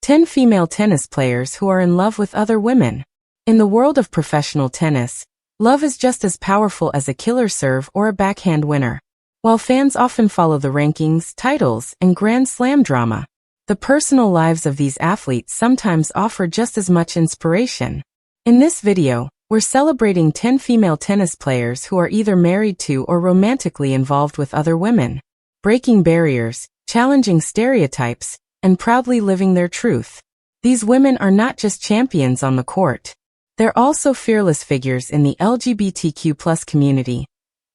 10 female tennis players who are in love with other women. In the world of professional tennis, love is just as powerful as a killer serve or a backhand winner. While fans often follow the rankings, titles, and Grand Slam drama, the personal lives of these athletes sometimes offer just as much inspiration. In this video, we're celebrating 10 female tennis players who are either married to or romantically involved with other women, breaking barriers, challenging stereotypes, and proudly living their truth. These women are not just champions on the court. They're also fearless figures in the LGBTQ+ community,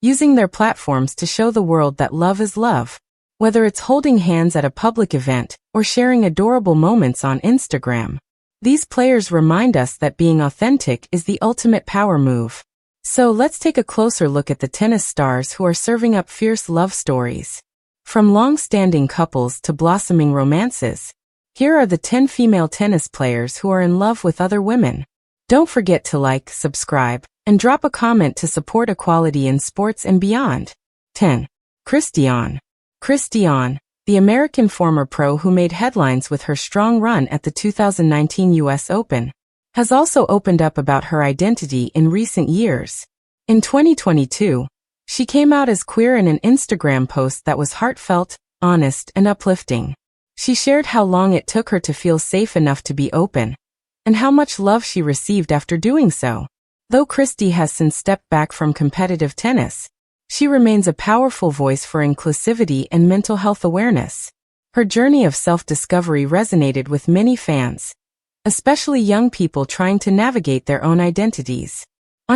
using their platforms to show the world that love is love. Whether it's holding hands at a public event or sharing adorable moments on Instagram, these players remind us that being authentic is the ultimate power move. So let's take a closer look at the tennis stars who are serving up fierce love stories. From long-standing couples to blossoming romances, here are the 10 female tennis players who are in love with other women. Don't forget to like, subscribe, and drop a comment to support equality in sports and beyond. 10. Christiane, the American former pro who made headlines with her strong run at the 2019 US Open, has also opened up about her identity in recent years. In 2022, she came out as queer in an Instagram post that was heartfelt, honest, and uplifting. She shared how long it took her to feel safe enough to be open, and how much love she received after doing so. Though Christy has since stepped back from competitive tennis, she remains a powerful voice for inclusivity and mental health awareness. Her journey of self-discovery resonated with many fans, especially young people trying to navigate their own identities.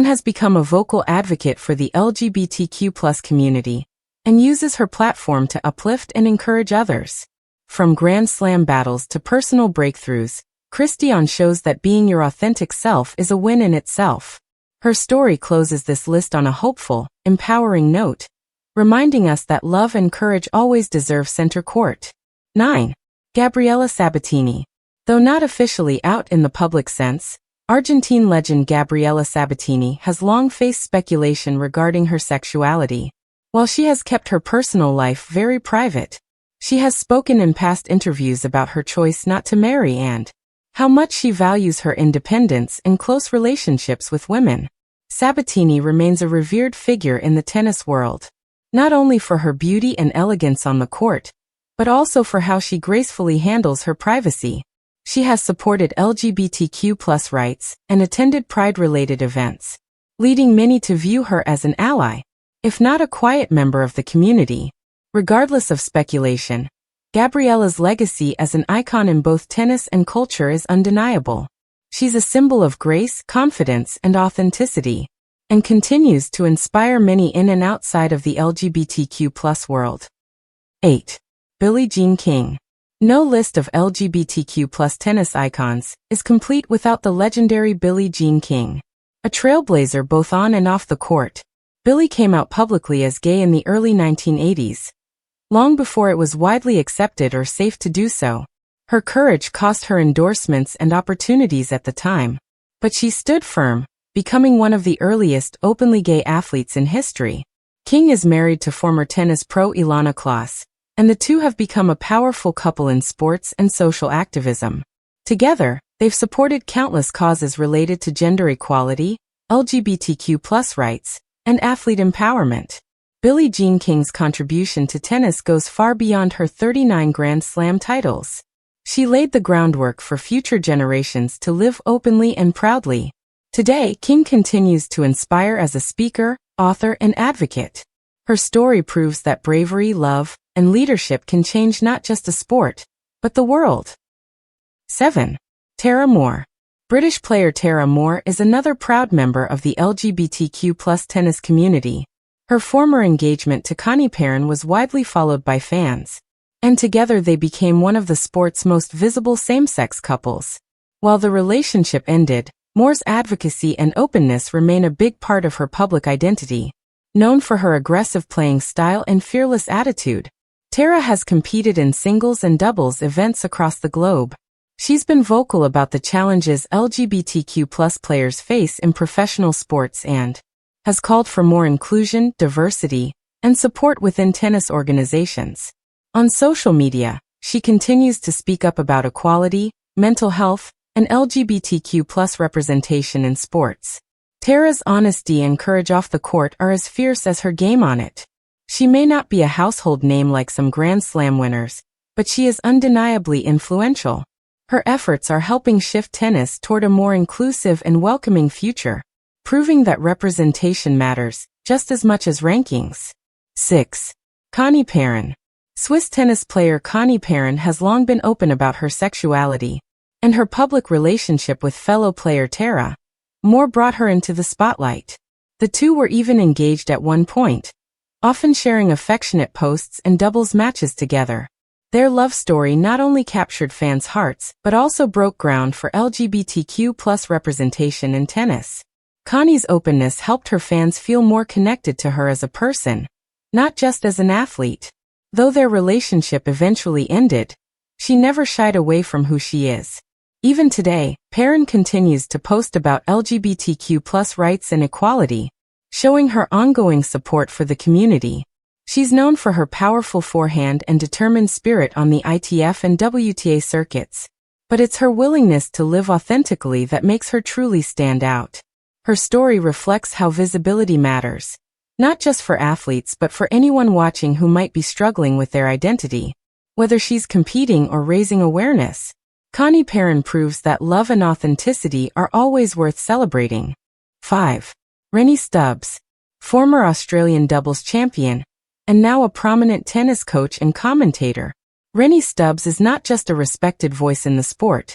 Has become a vocal advocate for the LGBTQ+ community and uses her platform to uplift and encourage others. From Grand Slam battles to personal breakthroughs, Christiane shows that being your authentic self is a win in itself. Her story closes this list on a hopeful, empowering note, reminding us that love and courage always deserve center court. 9. Gabriella Sabatini. Though not officially out in the public sense, Argentine legend Gabriella Sabatini has long faced speculation regarding her sexuality. While she has kept her personal life very private, she has spoken in past interviews about her choice not to marry and how much she values her independence and close relationships with women. Sabatini remains a revered figure in the tennis world, not only for her beauty and elegance on the court, but also for how she gracefully handles her privacy. She has supported LGBTQ+ rights and attended pride-related events, leading many to view her as an ally, if not a quiet member of the community. Regardless of speculation, Gabriella's legacy as an icon in both tennis and culture is undeniable. She's a symbol of grace, confidence, and authenticity, and continues to inspire many in and outside of the LGBTQ+ world. 8. Billie Jean King. No list of LGBTQ+ tennis icons is complete without the legendary Billie Jean King. A trailblazer both on and off the court, Billie came out publicly as gay in the early 1980s, long before it was widely accepted or safe to do so. Her courage cost her endorsements and opportunities at the time, but she stood firm, becoming one of the earliest openly gay athletes in history. King is married to former tennis pro Ilana Kloss, and the two have become a powerful couple in sports and social activism. Together, they've supported countless causes related to gender equality, LGBTQ+ rights, and athlete empowerment. Billie Jean King's contribution to tennis goes far beyond her 39 Grand Slam titles. She laid the groundwork for future generations to live openly and proudly. Today, King continues to inspire as a speaker, author, and advocate. Her story proves that bravery, love, and leadership can change not just a sport, but the world. 7. Tara Moore. British player Tara Moore is another proud member of the LGBTQ+ tennis community. Her former engagement to Connie Parin was widely followed by fans, and together they became one of the sport's most visible same-sex couples. While the relationship ended, Moore's advocacy and openness remain a big part of her public identity. Known for her aggressive playing style and fearless attitude, Tara has competed in singles and doubles events across the globe. She's been vocal about the challenges LGBTQ+ players face in professional sports and has called for more inclusion, diversity, and support within tennis organizations. On social media, she continues to speak up about equality, mental health, and LGBTQ+ representation in sports. Tara's honesty and courage off the court are as fierce as her game on it. She may not be a household name like some Grand Slam winners, but she is undeniably influential. Her efforts are helping shift tennis toward a more inclusive and welcoming future, proving that representation matters just as much as rankings. 6. Connie Parin. Swiss tennis player Connie Parin has long been open about her sexuality, and her public relationship with fellow player Tara more brought her into the spotlight. The two were even engaged at one point, often sharing affectionate posts and doubles matches together. Their love story not only captured fans' hearts but also broke ground for LGBTQ+ representation in tennis. Connie's openness helped her fans feel more connected to her as a person, not just as an athlete. Though their relationship eventually ended, she never shied away from who she is. Even today, Parin continues to post about LGBTQ+ rights and equality, showing her ongoing support for the community. She's known for her powerful forehand and determined spirit on the ITF and WTA circuits, but it's her willingness to live authentically that makes her truly stand out. Her story reflects how visibility matters, not just for athletes but for anyone watching who might be struggling with their identity. Whether she's competing or raising awareness, Connie Parin proves that love and authenticity are always worth celebrating. 5. Renie Stubs. Former Australian doubles champion, and now a prominent tennis coach and commentator, Renie Stubs is not just a respected voice in the sport.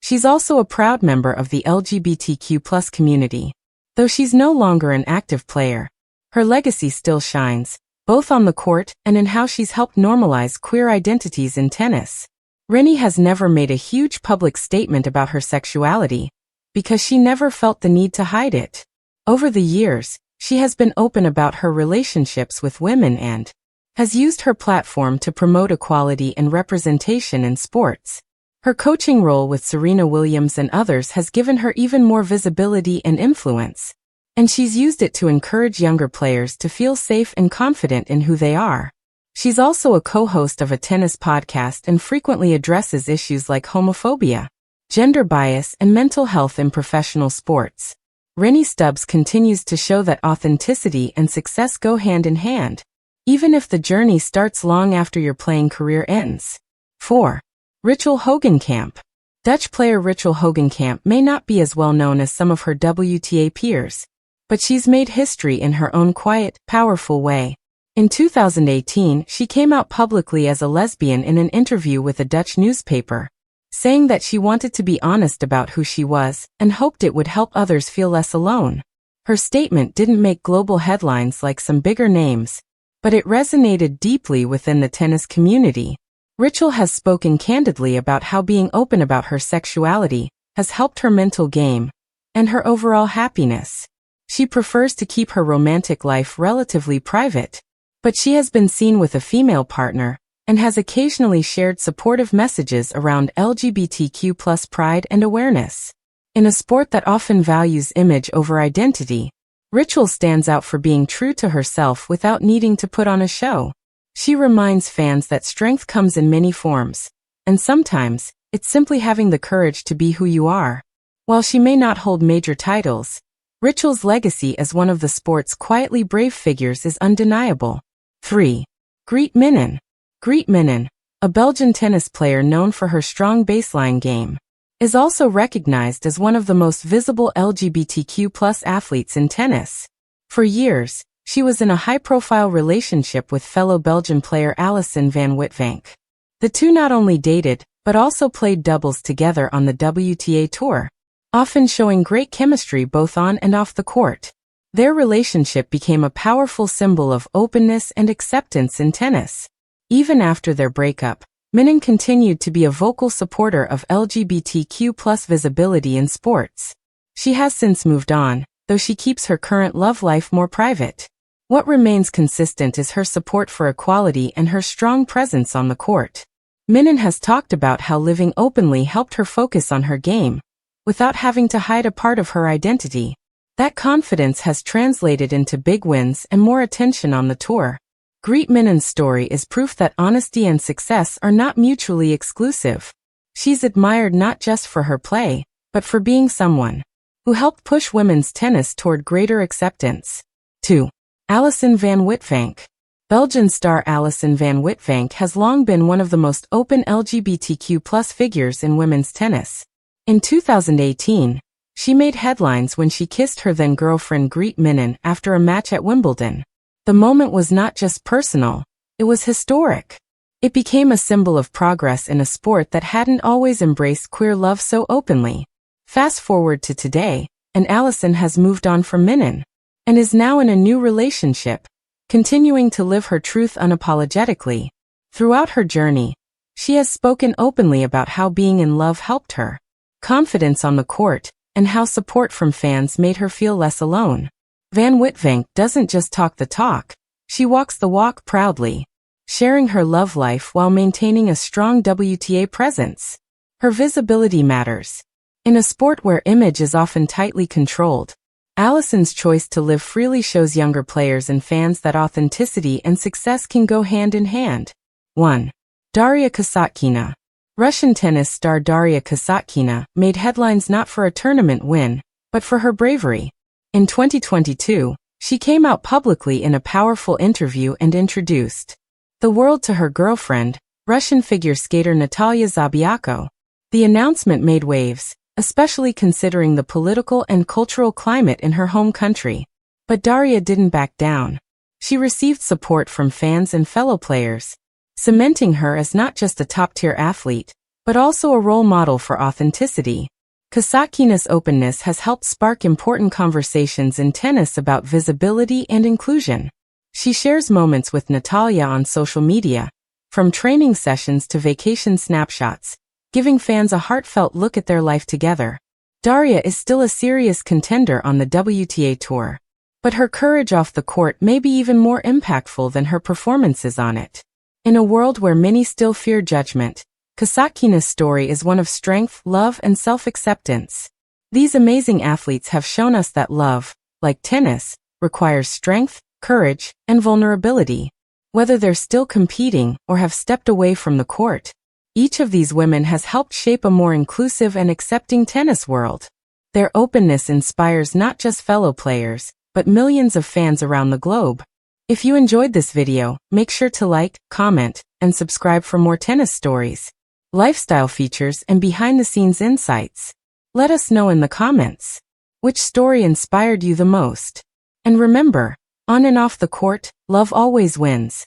She's also a proud member of the LGBTQ+ community. Though she's no longer an active player, her legacy still shines, both on the court and in how she's helped normalize queer identities in tennis. Renie has never made a huge public statement about her sexuality, because she never felt the need to hide it. Over the years, she has been open about her relationships with women and has used her platform to promote equality and representation in sports. Her coaching role with Serena Williams and others has given her even more visibility and influence, and she's used it to encourage younger players to feel safe and confident in who they are. She's also a co-host of a tennis podcast and frequently addresses issues like homophobia, gender bias, and mental health in professional sports. Renie Stubs continues to show that authenticity and success go hand in hand, even if the journey starts long after your playing career ends. 4. Rachel Hogenkamp. Dutch player Rachel Hogenkamp may not be as well known as some of her WTA peers, but she's made history in her own quiet, powerful way. In 2018, she came out publicly as a lesbian in an interview with a Dutch newspaper, saying that she wanted to be honest about who she was and hoped it would help others feel less alone. Her statement didn't make global headlines like some bigger names, but it resonated deeply within the tennis community. Rachel has spoken candidly about how being open about her sexuality has helped her mental game and her overall happiness. She prefers to keep her romantic life relatively private, but she has been seen with a female partner and has occasionally shared supportive messages around LGBTQ+ pride and awareness. In a sport that often values image over identity, Rachel stands out for being true to herself without needing to put on a show. She reminds fans that strength comes in many forms, and sometimes, it's simply having the courage to be who you are. While she may not hold major titles, Rachel's legacy as one of the sport's quietly brave figures is undeniable. 3. Greet Minnen. Greet Minnen, a Belgian tennis player known for her strong baseline game, is also recognized as one of the most visible LGBTQ+ athletes in tennis. For years, she was in a high-profile relationship with fellow Belgian player Allison Van Witfank. The two not only dated, but also played doubles together on the WTA tour, often showing great chemistry both on and off the court. Their relationship became a powerful symbol of openness and acceptance in tennis. Even after their breakup, Minnen continued to be a vocal supporter of LGBTQ+ visibility in sports. She has since moved on, though she keeps her current love life more private. What remains consistent is her support for equality and her strong presence on the court. Minnen has talked about how living openly helped her focus on her game, without having to hide a part of her identity. That confidence has translated into big wins and more attention on the tour. Greet Minnen's story is proof that honesty and success are not mutually exclusive. She's admired not just for her play, but for being someone who helped push women's tennis toward greater acceptance. 2. Allison Van Witfank. Belgian star Allison Van Witfank has long been one of the most open LGBTQ+ figures in women's tennis. In 2018, she made headlines when she kissed her then-girlfriend Greet Minnen after a match at Wimbledon. The moment was not just personal, it was historic. It became a symbol of progress in a sport that hadn't always embraced queer love so openly. Fast forward to today, and Allison has moved on from Minnen, and is now in a new relationship, continuing to live her truth unapologetically. Throughout her journey, she has spoken openly about how being in love helped her confidence on the court, and how support from fans made her feel less alone. Van Witfank doesn't just talk the talk, she walks the walk proudly, sharing her love life while maintaining a strong WTA presence. Her visibility matters. In a sport where image is often tightly controlled, Allison's choice to live freely shows younger players and fans that authenticity and success can go hand in hand. 1. Daria Kasatkina. Russian tennis star Daria Kasatkina made headlines not for a tournament win, but for her bravery. In 2022, she came out publicly in a powerful interview and introduced the world to her girlfriend, Russian figure skater Natalia Zabiako. The announcement made waves, especially considering the political and cultural climate in her home country. But Daria didn't back down. She received support from fans and fellow players, cementing her as not just a top-tier athlete, but also a role model for authenticity. Kasatkina's openness has helped spark important conversations in tennis about visibility and inclusion. She shares moments with Natalia on social media, from training sessions to vacation snapshots, giving fans a heartfelt look at their life together. Daria is still a serious contender on the WTA tour, but her courage off the court may be even more impactful than her performances on it. In a world where many still fear judgment, Kasatkina's story is one of strength, love, and self-acceptance. These amazing athletes have shown us that love, like tennis, requires strength, courage, and vulnerability. Whether they're still competing or have stepped away from the court, each of these women has helped shape a more inclusive and accepting tennis world. Their openness inspires not just fellow players, but millions of fans around the globe. If you enjoyed this video, make sure to like, comment, and subscribe for more tennis stories, lifestyle features, and behind-the-scenes insights. Let us know in the comments which story inspired you the most. And remember, on and off the court, love always wins.